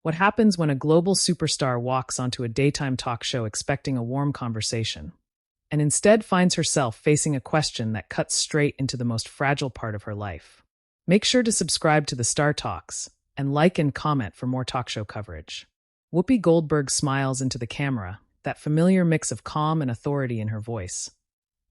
What happens when a global superstar walks onto a daytime talk show expecting a warm conversation, and instead finds herself facing a question that cuts straight into the most fragile part of her life? Make sure to subscribe to the Star Talks and like and comment for more talk show coverage. Whoopi Goldberg smiles into the camera, that familiar mix of calm and authority in her voice.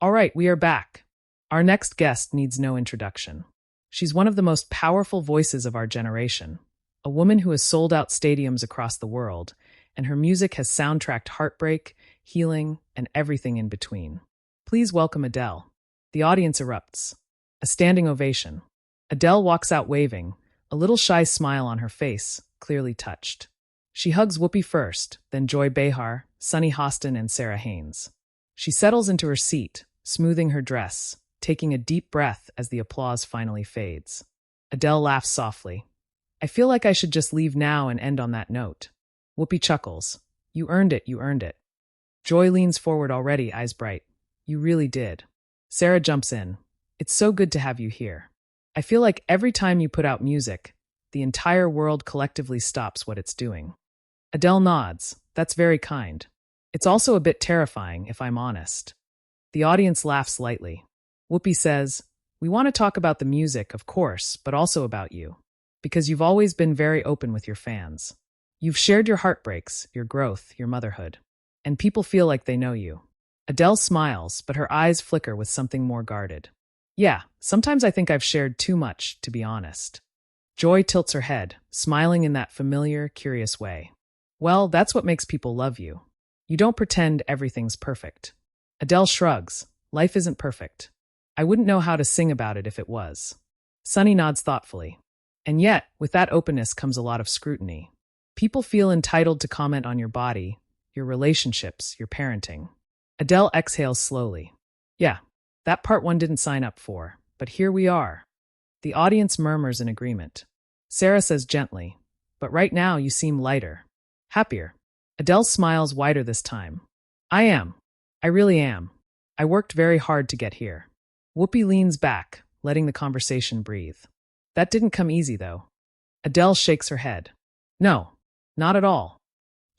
All right, we are back. Our next guest needs no introduction. She's one of the most powerful voices of our generation, a woman who has sold out stadiums across the world, and her music has soundtracked heartbreak, healing, and everything in between. Please welcome Adele. The audience erupts. A standing ovation. Adele walks out waving, a little shy smile on her face, clearly touched. She hugs Whoopi first, then Joy Behar, Sunny Hostin, and Sarah Haynes. She settles into her seat, smoothing her dress, taking a deep breath as the applause finally fades. Adele laughs softly. I feel like I should just leave now and end on that note. Whoopi chuckles. You earned it, you earned it. Joy leans forward already, eyes bright. You really did. Sarah jumps in. It's so good to have you here. I feel like every time you put out music, the entire world collectively stops what it's doing. Adele nods. That's very kind. It's also a bit terrifying, if I'm honest. The audience laughs lightly. Whoopi says, we want to talk about the music, of course, but also about you. Because you've always been very open with your fans. You've shared your heartbreaks, your growth, your motherhood. And people feel like they know you. Adele smiles, but her eyes flicker with something more guarded. Yeah, sometimes I think I've shared too much, to be honest. Joy tilts her head, smiling in that familiar, curious way. Well, that's what makes people love you. You don't pretend everything's perfect. Adele shrugs. Life isn't perfect. I wouldn't know how to sing about it if it was. Sunny nods thoughtfully. And yet, with that openness comes a lot of scrutiny. People feel entitled to comment on your body, your relationships, your parenting. Adele exhales slowly. Yeah, that part one didn't sign up for, but here we are. The audience murmurs in agreement. Sarah says gently, but right now you seem lighter, happier. Adele smiles wider this time. I am. I really am. I worked very hard to get here. Whoopi leans back, letting the conversation breathe. That didn't come easy, though. Adele shakes her head. No, not at all.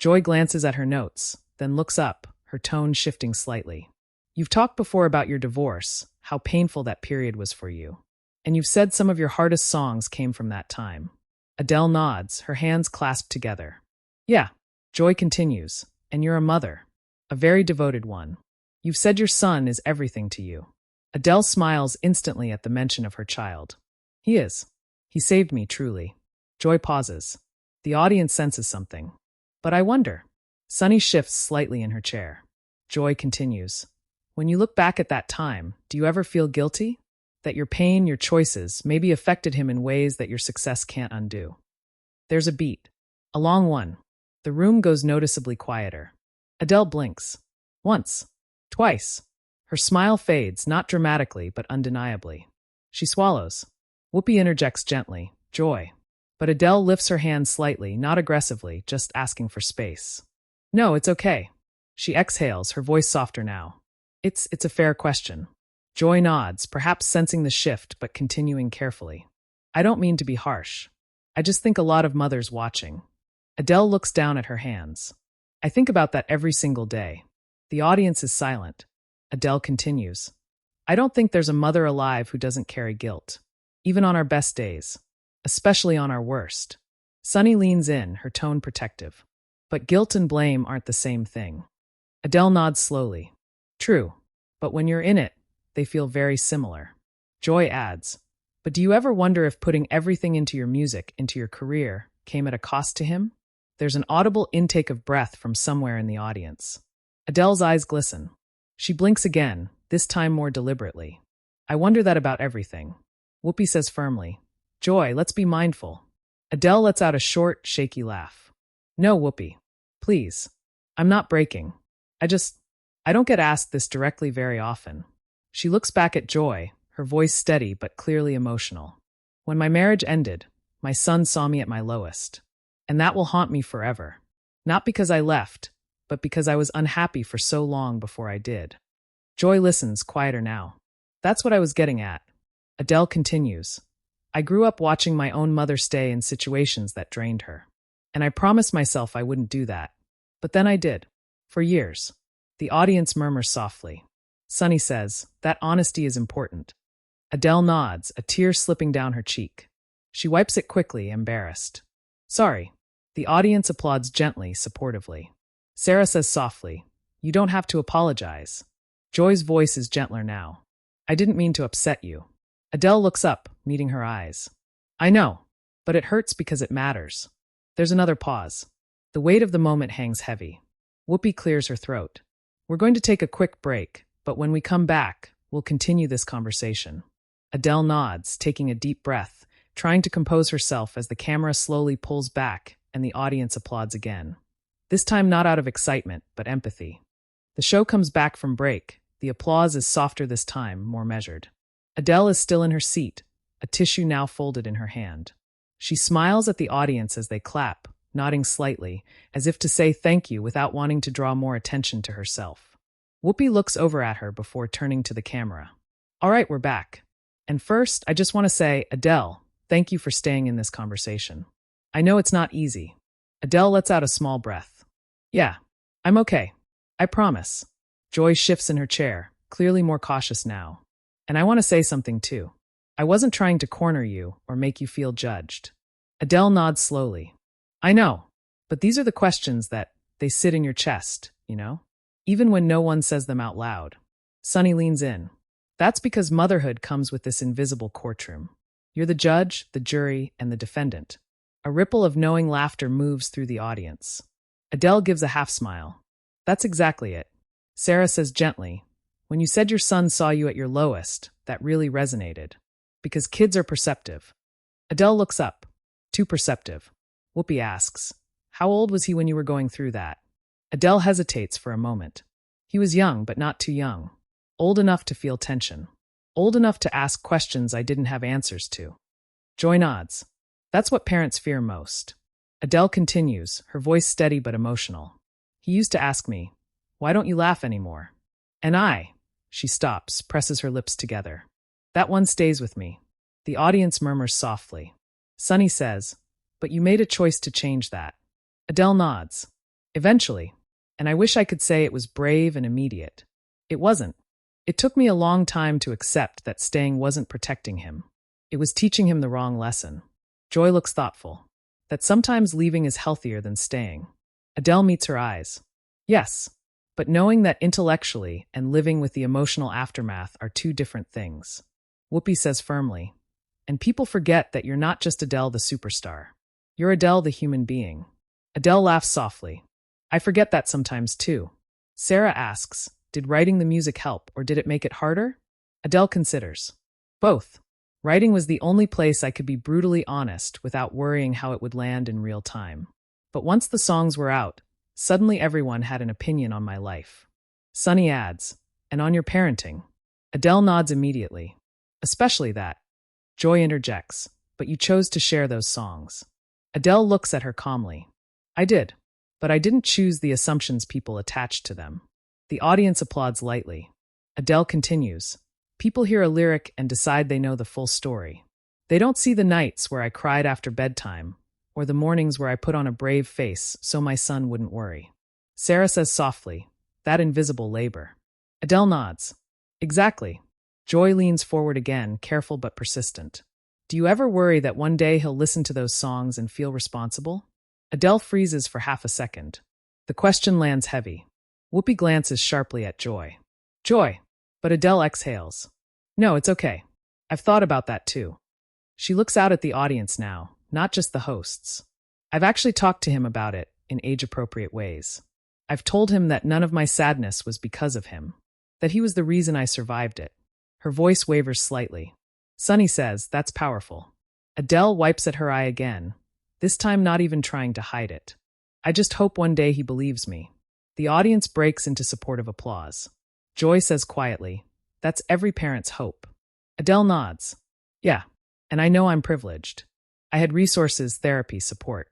Joy glances at her notes, then looks up, her tone shifting slightly. You've talked before about your divorce, how painful that period was for you. And you've said some of your hardest songs came from that time. Adele nods, her hands clasped together. Yeah, Joy continues. And you're a mother. A very devoted one. You've said your son is everything to you. Adele smiles instantly at the mention of her child. He is. He saved me, truly. Joy pauses. The audience senses something. But I wonder. Sunny shifts slightly in her chair. Joy continues. When you look back at that time, do you ever feel guilty? That your pain, your choices, maybe affected him in ways that your success can't undo? There's a beat. A long one. The room goes noticeably quieter. Adele blinks. Once. Twice. Her smile fades, not dramatically, but undeniably. She swallows. Whoopi interjects gently. Joy. But Adele lifts her hand slightly, not aggressively, just asking for space. No, it's okay. She exhales, her voice softer now. It's a fair question. Joy nods, perhaps sensing the shift, but continuing carefully. I don't mean to be harsh. I just think a lot of mothers watching. Adele looks down at her hands. I think about that every single day. The audience is silent. Adele continues. I don't think there's a mother alive who doesn't carry guilt. Even on our best days. Especially on our worst. Sunny leans in, her tone protective. But guilt and blame aren't the same thing. Adele nods slowly. True. But when you're in it, they feel very similar. Joy adds. But do you ever wonder if putting everything into your music, into your career, came at a cost to him? There's an audible intake of breath from somewhere in the audience. Adele's eyes glisten. She blinks again, this time more deliberately. I wonder that about everything. Whoopi says firmly. Joy, let's be mindful. Adele lets out a short, shaky laugh. No, Whoopi. Please. I'm not breaking. I don't get asked this directly very often. She looks back at Joy, her voice steady but clearly emotional. When my marriage ended, my son saw me at my lowest. And that will haunt me forever. Not because I left, but because I was unhappy for so long before I did. Joy listens, quieter now. That's what I was getting at. Adele continues. I grew up watching my own mother stay in situations that drained her. And I promised myself I wouldn't do that. But then I did. For years. The audience murmurs softly. Sunny says, that honesty is important. Adele nods, a tear slipping down her cheek. She wipes it quickly, embarrassed. Sorry. The audience applauds gently, supportively. Sarah says softly, you don't have to apologize. Joy's voice is gentler now. I didn't mean to upset you. Adele looks up, meeting her eyes. I know, but it hurts because it matters. There's another pause. The weight of the moment hangs heavy. Whoopi clears her throat. We're going to take a quick break, but when we come back, we'll continue this conversation. Adele nods, taking a deep breath, trying to compose herself as the camera slowly pulls back and the audience applauds again. This time not out of excitement, but empathy. The show comes back from break. The applause is softer this time, more measured. Adele is still in her seat, a tissue now folded in her hand. She smiles at the audience as they clap, nodding slightly, as if to say thank you without wanting to draw more attention to herself. Whoopi looks over at her before turning to the camera. All right, we're back. And first, I just want to say, Adele, thank you for staying in this conversation. I know it's not easy. Adele lets out a small breath. Yeah, I'm okay. I promise. Joy shifts in her chair, clearly more cautious now. And I want to say something too. I wasn't trying to corner you or make you feel judged. Adele nods slowly. I know, but these are the questions that they sit in your chest, you know? Even when no one says them out loud. Sunny leans in. That's because motherhood comes with this invisible courtroom. You're the judge, the jury, and the defendant. A ripple of knowing laughter moves through the audience. Adele gives a half smile. That's exactly it. Sarah says gently, when you said your son saw you at your lowest, that really resonated. Because kids are perceptive. Adele looks up. Too perceptive. Whoopi asks, how old was he when you were going through that? Adele hesitates for a moment. He was young, but not too young. Old enough to feel tension. Old enough to ask questions I didn't have answers to. Joy nods. That's what parents fear most. Adele continues, her voice steady but emotional. He used to ask me, why don't you laugh anymore? And she stops, presses her lips together. That one stays with me. The audience murmurs softly. Sunny says, but you made a choice to change that. Adele nods. Eventually. And I wish I could say it was brave and immediate. It wasn't. It took me a long time to accept that staying wasn't protecting him. It was teaching him the wrong lesson. Joy looks thoughtful. That sometimes leaving is healthier than staying. Adele meets her eyes. Yes, but knowing that intellectually and living with the emotional aftermath are two different things. Whoopi says firmly. And people forget that you're not just Adele the superstar. You're Adele the human being. Adele laughs softly. I forget that sometimes too. Sarah asks, did writing the music help or did it make it harder? Adele considers. Both. Writing was the only place I could be brutally honest without worrying how it would land in real time. But once the songs were out, suddenly everyone had an opinion on my life. Sunny adds, and on your parenting. Adele nods immediately. Especially that. Joy interjects, but you chose to share those songs. Adele looks at her calmly. I did, but I didn't choose the assumptions people attached to them. The audience applauds lightly. Adele continues. People hear a lyric and decide they know the full story. They don't see the nights where I cried after bedtime, or the mornings where I put on a brave face so my son wouldn't worry. Sarah says softly, that invisible labor. Adele nods. Exactly. Joy leans forward again, careful but persistent. Do you ever worry that one day he'll listen to those songs and feel responsible? Adele freezes for half a second. The question lands heavy. Whoopi glances sharply at Joy. Joy. But Adele exhales. No, it's okay. I've thought about that too. She looks out at the audience now, not just the hosts. I've actually talked to him about it in age-appropriate ways. I've told him that none of my sadness was because of him, that he was the reason I survived it. Her voice wavers slightly. Sunny says, that's powerful. Adele wipes at her eye again, this time not even trying to hide it. I just hope one day he believes me. The audience breaks into supportive applause. Joy says quietly, that's every parent's hope. Adele nods. Yeah, and I know I'm privileged. I had resources, therapy, support.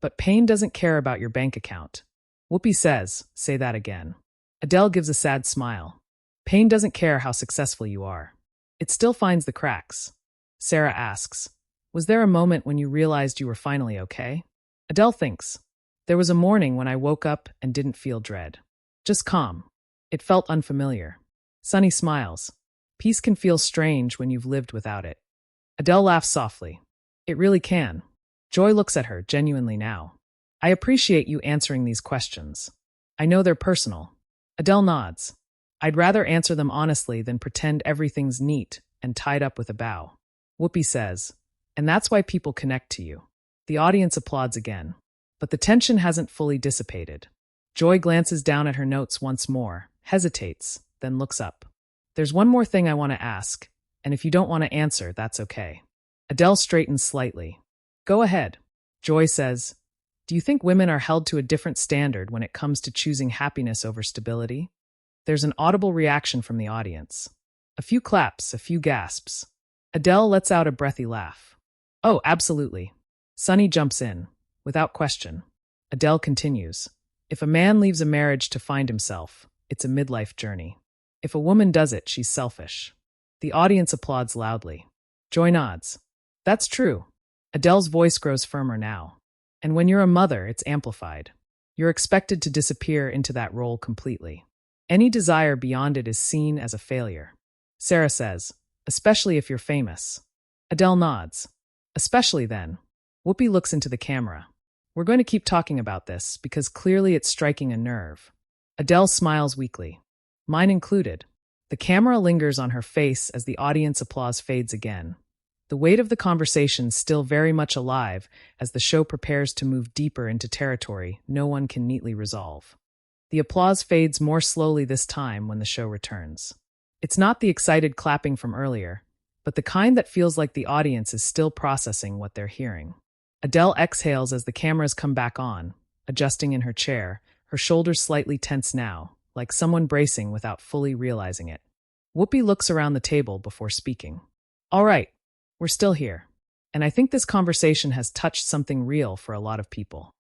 But pain doesn't care about your bank account. Whoopi says, say that again. Adele gives a sad smile. Pain doesn't care how successful you are. It still finds the cracks. Sarah asks, was there a moment when you realized you were finally okay? Adele thinks, there was a morning when I woke up and didn't feel dread. Just calm. It felt unfamiliar. Sunny smiles. Peace can feel strange when you've lived without it. Adele laughs softly. It really can. Joy looks at her genuinely now. I appreciate you answering these questions. I know they're personal. Adele nods. I'd rather answer them honestly than pretend everything's neat and tied up with a bow. Whoopi says, and that's why people connect to you. The audience applauds again. But the tension hasn't fully dissipated. Joy glances down at her notes once more, hesitates, then looks up. There's one more thing I want to ask, and if you don't want to answer, that's okay. Adele straightens slightly. Go ahead. Joy says, do you think women are held to a different standard when it comes to choosing happiness over stability? There's an audible reaction from the audience. A few claps, a few gasps. Adele lets out a breathy laugh. Oh, absolutely. Sunny jumps in. Without question. Adele continues. If a man leaves a marriage to find himself, it's a midlife journey. If a woman does it, she's selfish. The audience applauds loudly. Joy nods. That's true. Adele's voice grows firmer now. And when you're a mother, it's amplified. You're expected to disappear into that role completely. Any desire beyond it is seen as a failure. Sarah says, especially if you're famous. Adele nods. Especially then. Whoopi looks into the camera. We're going to keep talking about this because clearly it's striking a nerve. Adele smiles weakly. Mine included. The camera lingers on her face as the audience applause fades again. The weight of the conversation's still very much alive as the show prepares to move deeper into territory no one can neatly resolve. The applause fades more slowly this time when the show returns. It's not the excited clapping from earlier, but the kind that feels like the audience is still processing what they're hearing. Adele exhales as the cameras come back on, adjusting in her chair, her shoulders slightly tense now, like someone bracing without fully realizing it. Whoopi looks around the table before speaking. All right, we're still here, and I think this conversation has touched something real for a lot of people.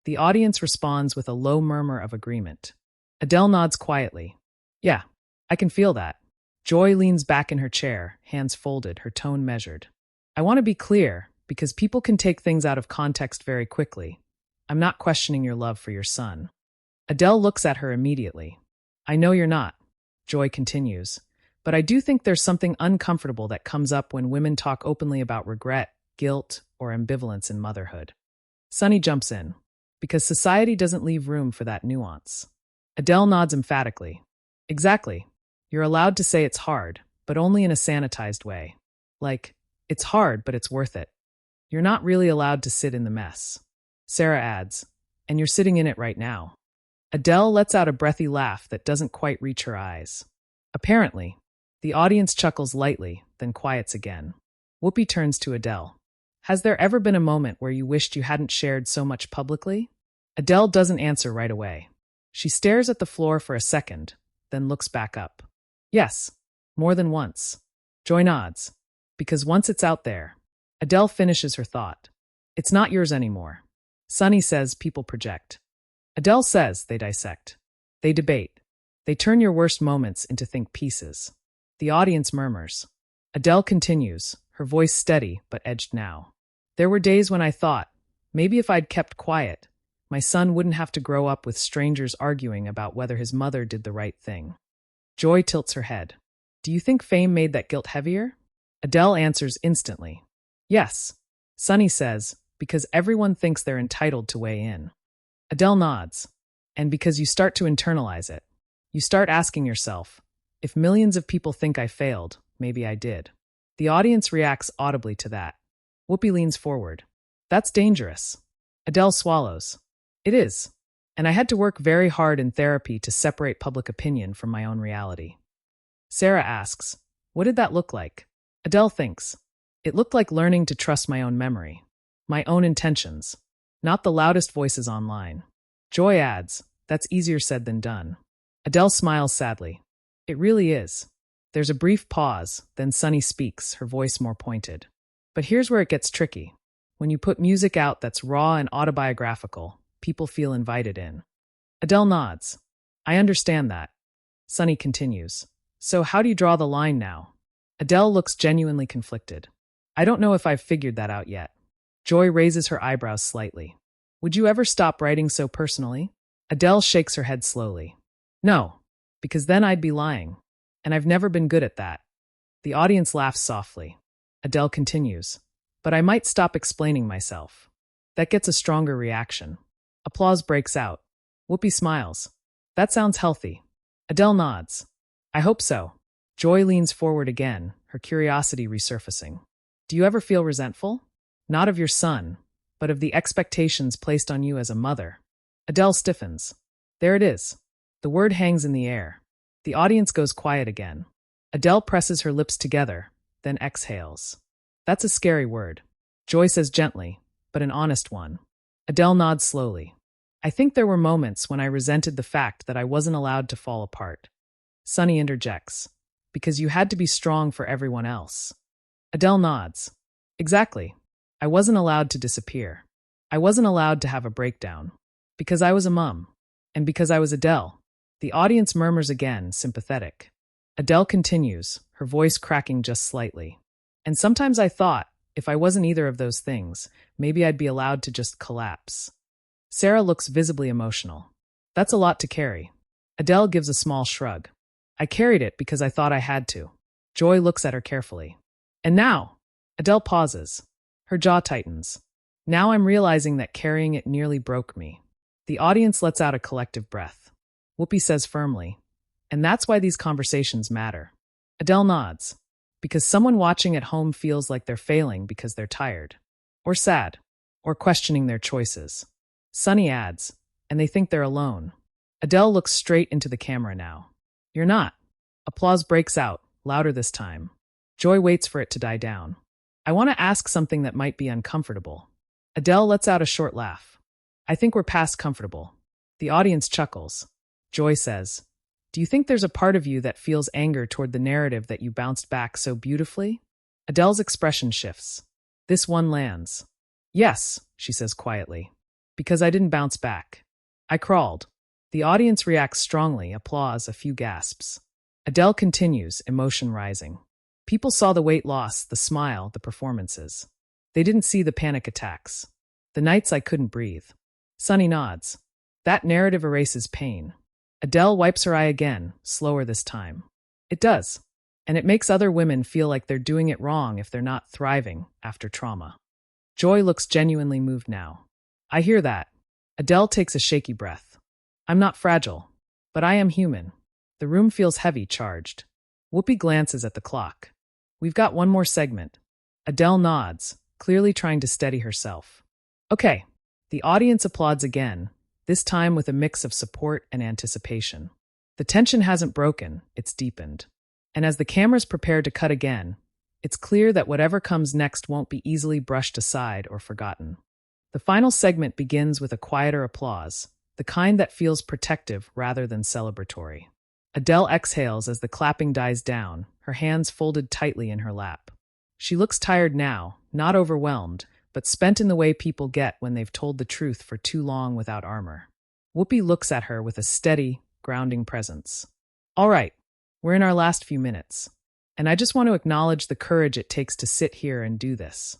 The audience responds with a low murmur of agreement. Adele nods quietly. Yeah, I can feel that. Joy leans back in her chair, hands folded, her tone measured. I want to be clear, because people can take things out of context very quickly. I'm not questioning your love for your son. Adele looks at her immediately. I know you're not. Joy continues. But I do think there's something uncomfortable that comes up when women talk openly about regret, guilt, or ambivalence in motherhood. Sunny jumps in. Because society doesn't leave room for that nuance. Adele nods emphatically. Exactly. You're allowed to say it's hard, but only in a sanitized way. Like, it's hard, but it's worth it. You're not really allowed to sit in the mess. Sarah adds, and you're sitting in it right now. Adele lets out a breathy laugh that doesn't quite reach her eyes. Apparently, the audience chuckles lightly, then quiets again. Whoopi turns to Adele. Has there ever been a moment where you wished you hadn't shared so much publicly? Adele doesn't answer right away. She stares at the floor for a second, then looks back up. Yes, more than once. Joy nods. Because once it's out there. Adele finishes her thought. It's not yours anymore. Sunny says people project. Adele says they dissect. They debate. They turn your worst moments into think pieces. The audience murmurs. Adele continues, her voice steady but edged now. There were days when I thought, maybe if I'd kept quiet, my son wouldn't have to grow up with strangers arguing about whether his mother did the right thing. Joy tilts her head. Do you think fame made that guilt heavier? Adele answers instantly. Yes. Sunny says, because everyone thinks they're entitled to weigh in. Adele nods. And because you start to internalize it. You start asking yourself, if millions of people think I failed, maybe I did. The audience reacts audibly to that. Whoopi leans forward. That's dangerous. Adele swallows. It is. And I had to work very hard in therapy to separate public opinion from my own reality. Sarah asks, what did that look like? Adele thinks. It looked like learning to trust my own memory, my own intentions, not the loudest voices online. Joy adds, that's easier said than done. Adele smiles sadly. It really is. There's a brief pause, then Sunny speaks, her voice more pointed. But here's where it gets tricky. When you put music out that's raw and autobiographical, people feel invited in. Adele nods. I understand that. Sunny continues. So how do you draw the line now? Adele looks genuinely conflicted. I don't know if I've figured that out yet. Joy raises her eyebrows slightly. Would you ever stop writing so personally? Adele shakes her head slowly. No, because then I'd be lying. And I've never been good at that. The audience laughs softly. Adele continues. But I might stop explaining myself. That gets a stronger reaction. Applause breaks out. Whoopi smiles. That sounds healthy. Adele nods. I hope so. Joy leans forward again, her curiosity resurfacing. Do you ever feel resentful? Not of your son, but of the expectations placed on you as a mother. Adele stiffens. There it is. The word hangs in the air. The audience goes quiet again. Adele presses her lips together, then exhales. That's a scary word. Joy says gently, but an honest one. Adele nods slowly. I think there were moments when I resented the fact that I wasn't allowed to fall apart. Sunny interjects. Because you had to be strong for everyone else. Adele nods. Exactly. I wasn't allowed to disappear. I wasn't allowed to have a breakdown. Because I was a mom. And because I was Adele. The audience murmurs again, sympathetic. Adele continues, her voice cracking just slightly. And sometimes I thought, if I wasn't either of those things, maybe I'd be allowed to just collapse. Sarah looks visibly emotional. That's a lot to carry. Adele gives a small shrug. I carried it because I thought I had to. Joy looks at her carefully. And now? Adele pauses. Her jaw tightens. Now I'm realizing that carrying it nearly broke me. The audience lets out a collective breath. Whoopi says firmly. And that's why these conversations matter. Adele nods. Because someone watching at home feels like they're failing because they're tired. Or sad. Or questioning their choices. Sunny adds. And they think they're alone. Adele looks straight into the camera now. You're not. Applause breaks out, louder this time. Joy waits for it to die down. I want to ask something that might be uncomfortable. Adele lets out a short laugh. I think we're past comfortable. The audience chuckles. Joy says, do you think there's a part of you that feels anger toward the narrative that you bounced back so beautifully? Adele's expression shifts. This one lands. Yes, she says quietly. Because I didn't bounce back. I crawled. The audience reacts strongly, applause, a few gasps. Adele continues, emotion rising. People saw the weight loss, the smile, the performances. They didn't see the panic attacks. The nights I couldn't breathe. Sunny nods. That narrative erases pain. Adele wipes her eye again, slower this time. It does. And it makes other women feel like they're doing it wrong if they're not thriving after trauma. Joy looks genuinely moved now. I hear that. Adele takes a shaky breath. I'm not fragile, but I am human. The room feels heavy, charged. Whoopi glances at the clock. We've got one more segment. Adele nods, clearly trying to steady herself. Okay. The audience applauds again, this time with a mix of support and anticipation. The tension hasn't broken, it's deepened. And as the cameras prepare to cut again, it's clear that whatever comes next won't be easily brushed aside or forgotten. The final segment begins with a quieter applause, the kind that feels protective rather than celebratory. Adele exhales as the clapping dies down, her hands folded tightly in her lap. She looks tired now, not overwhelmed, but spent in the way people get when they've told the truth for too long without armor. Whoopi looks at her with a steady, grounding presence. All right, we're in our last few minutes, and I just want to acknowledge the courage it takes to sit here and do this.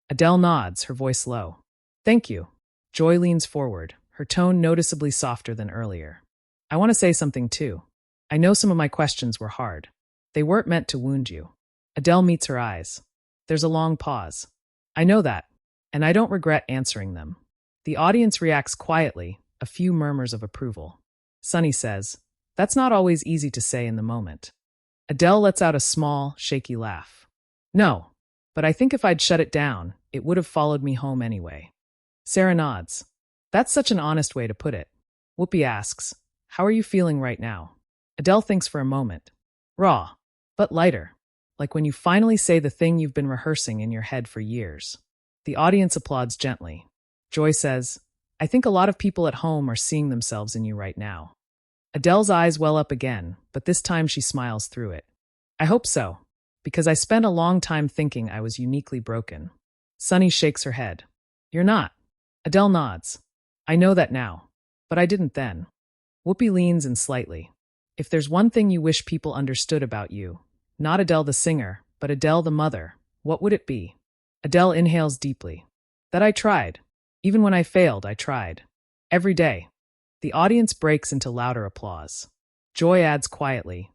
Adele nods, her voice low. Thank you. Joy leans forward, her tone noticeably softer than earlier. I want to say something too. I know some of my questions were hard. They weren't meant to wound you. Adele meets her eyes. There's a long pause. I know that, and I don't regret answering them. The audience reacts quietly, a few murmurs of approval. Sunny says, that's not always easy to say in the moment. Adele lets out a small, shaky laugh. No, but I think if I'd shut it down, it would have followed me home anyway. Sarah nods. That's such an honest way to put it. Whoopi asks, how are you feeling right now? Adele thinks for a moment. Raw, but lighter. Like when you finally say the thing you've been rehearsing in your head for years. The audience applauds gently. Joy says, I think a lot of people at home are seeing themselves in you right now. Adele's eyes well up again, but this time she smiles through it. I hope so, because I spent a long time thinking I was uniquely broken. Sunny shakes her head. You're not. Adele nods. I know that now, but I didn't then. Whoopi leans in slightly. If there's one thing you wish people understood about you, not Adele the singer, but Adele the mother, what would it be? Adele inhales deeply. That I tried, Even when I failed, I tried. Every day. The audience breaks into louder applause. Joy adds quietly,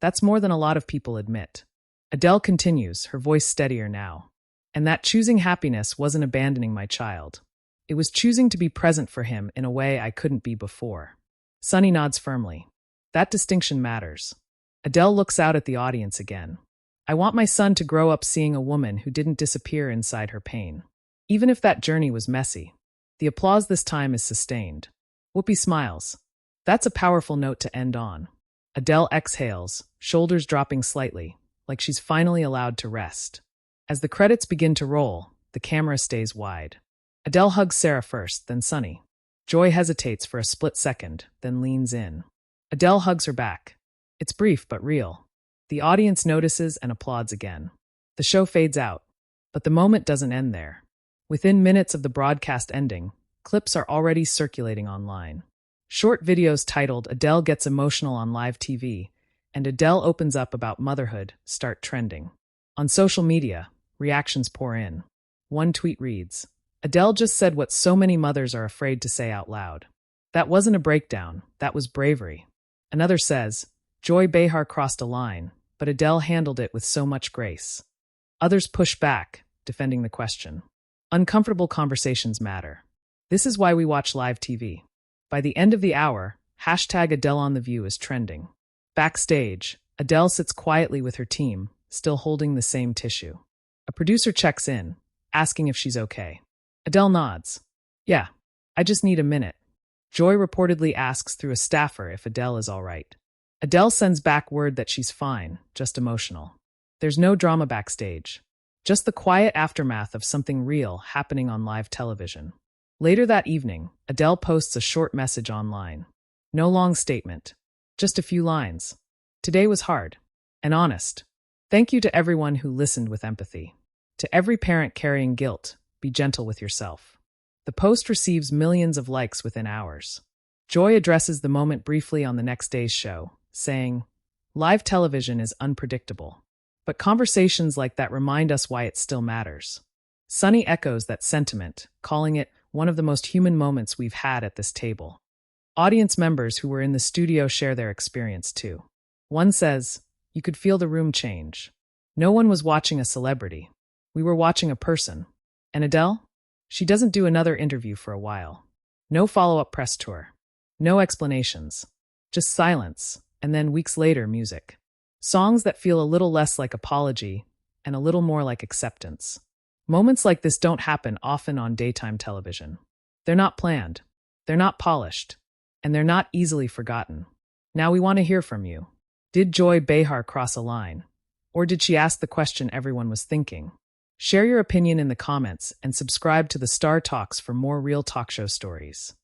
"That's more than a lot of people admit." Adele continues, her voice steadier now. "And that choosing happiness wasn't abandoning my child. It was choosing to be present for him in a way I couldn't be before." Sunny nods firmly. "That distinction matters." Adele looks out at the audience again. "I want my son to grow up seeing a woman who didn't disappear inside her pain. Even if that journey was messy." The applause this time is sustained. Whoopi smiles. That's a powerful note to end on. Adele exhales, shoulders dropping slightly, like she's finally allowed to rest. As the credits begin to roll, the camera stays wide. Adele hugs Sarah first, then Sunny. Joy hesitates for a split second, then leans in. Adele hugs her back. It's brief but real. The audience notices and applauds again. The show fades out, but the moment doesn't end there. Within minutes of the broadcast ending, clips are already circulating online. Short videos titled "Adele Gets Emotional on Live TV" and "Adele Opens Up About Motherhood" start trending. On social media, reactions pour in. One tweet reads, "Adele just said what so many mothers are afraid to say out loud. That wasn't a breakdown, that was bravery." Another says, "Joy Behar crossed a line, but Adele handled it with so much grace." Others push back, defending the question. Uncomfortable conversations matter. This is why we watch live TV. By the end of the hour, #AdeleOnTheView is trending. Backstage, Adele sits quietly with her team, still holding the same tissue. A producer checks in, asking if she's okay. Adele nods. "Yeah, I just need a minute." Joy reportedly asks through a staffer if Adele is all right. Adele sends back word that she's fine, just emotional. There's no drama backstage. Just the quiet aftermath of something real happening on live television. Later that evening, Adele posts a short message online. No long statement. Just a few lines. "Today was hard. And honest. Thank you to everyone who listened with empathy. To every parent carrying guilt, be gentle with yourself." The post receives millions of likes within hours. Joy addresses the moment briefly on the next day's show, saying, "Live television is unpredictable. But conversations like that remind us why it still matters." Sunny echoes that sentiment, calling it one of the most human moments we've had at this table. Audience members who were in the studio share their experience too. One says, "You could feel the room change. No one was watching a celebrity. We were watching a person." And Adele? She doesn't do another interview for a while. No follow-up press tour. No explanations. Just silence, and then weeks later, music. Songs that feel a little less like apology and a little more like acceptance. Moments like this don't happen often on daytime television. They're not planned, they're not polished, and they're not easily forgotten. Now we want to hear from you. Did Joy Behar cross a line? Or did she ask the question everyone was thinking? Share your opinion in the comments and subscribe to the Star Talks for more real talk show stories.